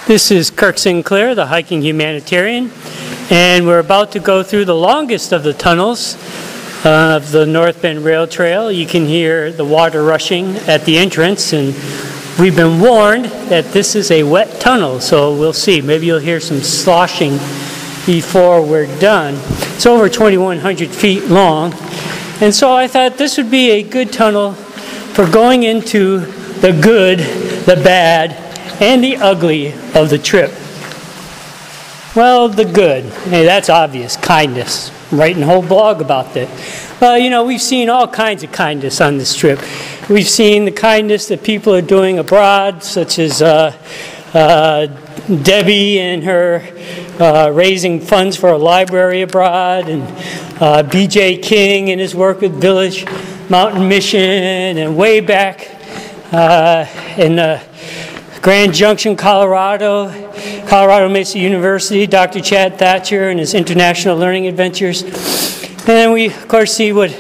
This is Kirk Sinclair, the hiking humanitarian, and we're about to go through the longest of the tunnels of the North Bend Rail Trail. You can hear the water rushing at the entrance, and we've been warned that this is a wet tunnel, so we'll see. Maybe you'll hear some sloshing before we're done. It's over 2,100 feet long, and so I thought this would be a good tunnel for going into the good, the bad, and the ugly of the trip. Well, the good, hey, that's obvious, kindness. I'm writing a whole blog about that. Well, you know, we've seen all kinds of kindness on this trip. We've seen the kindness that people are doing abroad, such as Debbie and her raising funds for a library abroad, and B.J. King and his work with Village Mountain Mission, and way back in Grand Junction, Colorado Mesa University, Dr. Chad Thatcher and his international learning adventures. And then we, of course, see what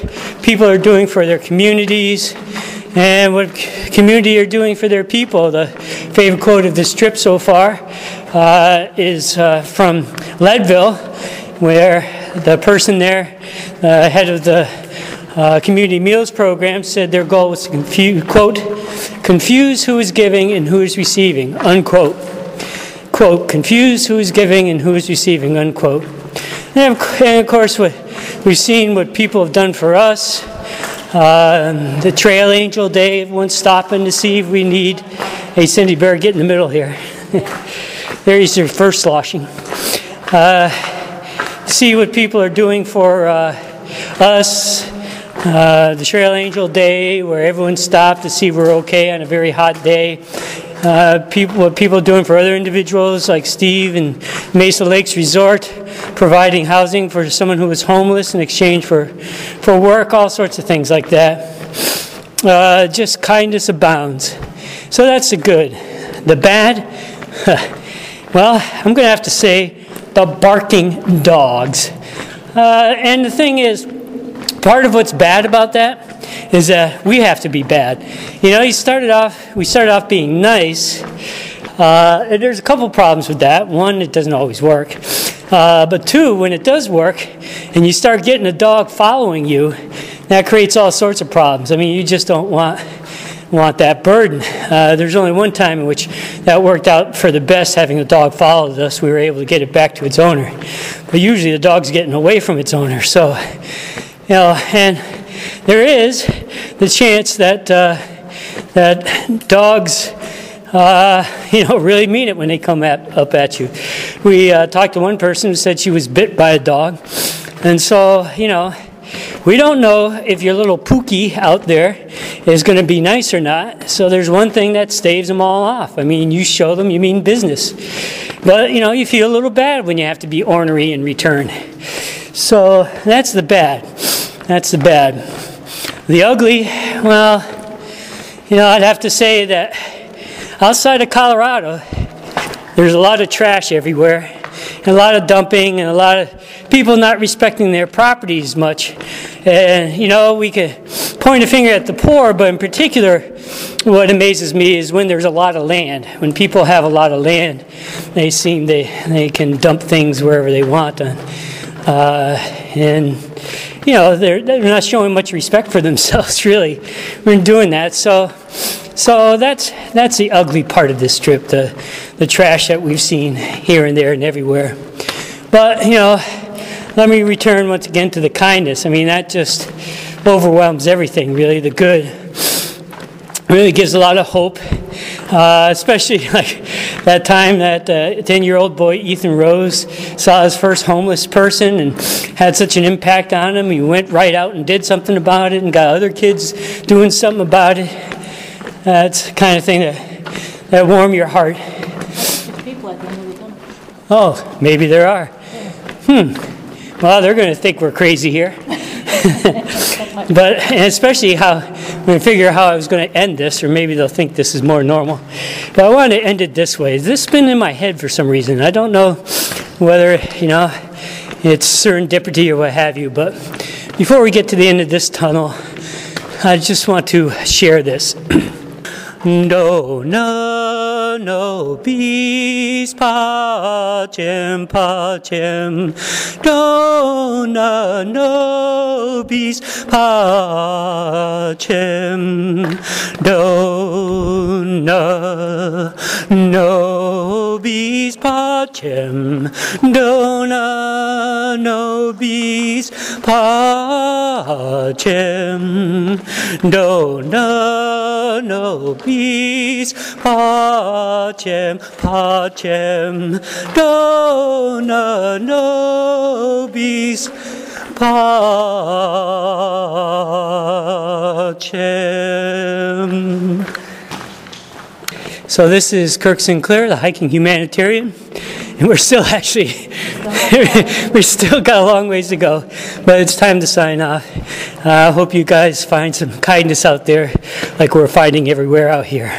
people are doing for their communities and what community are doing for their people. The favorite quote of this trip so far is from Leadville, where the person there, head of the Community Meals Program, said their goal was to confuse who is giving and who is receiving, unquote. Quote, confuse who is giving and who is receiving, unquote. And of course, we've seen what people have done for us. The Trail Angel Day, everyone's stopping to see if we need. Hey, Cindy, better get in the middle here. There's your first sloshing. See what people are doing for us. The Trail Angel Day, where everyone stopped to see if we're okay on a very hot day. What people are doing for other individuals, like Steve and Mesa Lakes Resort, providing housing for someone who was homeless in exchange for work, all sorts of things like that. Just kindness abounds. So that's the good. The bad? Well, I'm going to have to say the barking dogs. And the thing is, part of what's bad about that is that we have to be bad. You know, we started off being nice. And there's a couple problems with that. One, it doesn't always work. But two, when it does work, and you start getting a dog following you, that creates all sorts of problems. I mean, you just don't want that burden. There's only one time in which that worked out for the best, having a dog follow us. We were able to get it back to its owner. But usually the dog's getting away from its owner. So, you know, and there is the chance that that dogs, you know, really mean it when they come up at you. We talked to one person who said she was bit by a dog, and so, you know, we don't know if your little Pookie out there is going to be nice or not. So there's one thing that staves them all off. I mean, you show them you mean business, but you know, you feel a little bad when you have to be ornery in return. So that's the bad. That's the bad. The ugly, well, you know, I'd have to say that outside of Colorado, there's a lot of trash everywhere, and a lot of dumping, and a lot of people not respecting their properties much. And, you know, we could point a finger at the poor, but in particular, what amazes me is when there's a lot of land. When people have a lot of land, they can dump things wherever they want. And you know, they're not showing much respect for themselves, really, when doing that. So that's the ugly part of this trip, the trash that we've seen here and there and everywhere. But, you know, let me return once again to the kindness. I mean, that just overwhelms everything, really. The good really gives a lot of hope, especially like that time that 10-year-old boy Ethan Rose saw his first homeless person and had such an impact on him. He went right out and did something about it and got other kids doing something about it. That's the kind of thing that warm your heart. People at the end of the tunnel. Oh, maybe there are. Well, they're going to think we're crazy here. But and especially when I figure how I was going to end this, or maybe they'll think this is more normal. But I wanted to end it this way. This has been in my head for some reason. I don't know whether, you know, it's serendipity or what have you. But before we get to the end of this tunnel, I just want to share this. Donut. nobis pacem, pacem, dona nobis pacem, dona nobis pacem, dona nobis pacem, dona nobis pacem, pacem, dona nobis pacem. So this is Kirk Sinclair, the hiking humanitarian, and we're still actually, we've still got a long ways to go, but it's time to sign off. I hope you guys find some kindness out there like we're finding everywhere out here.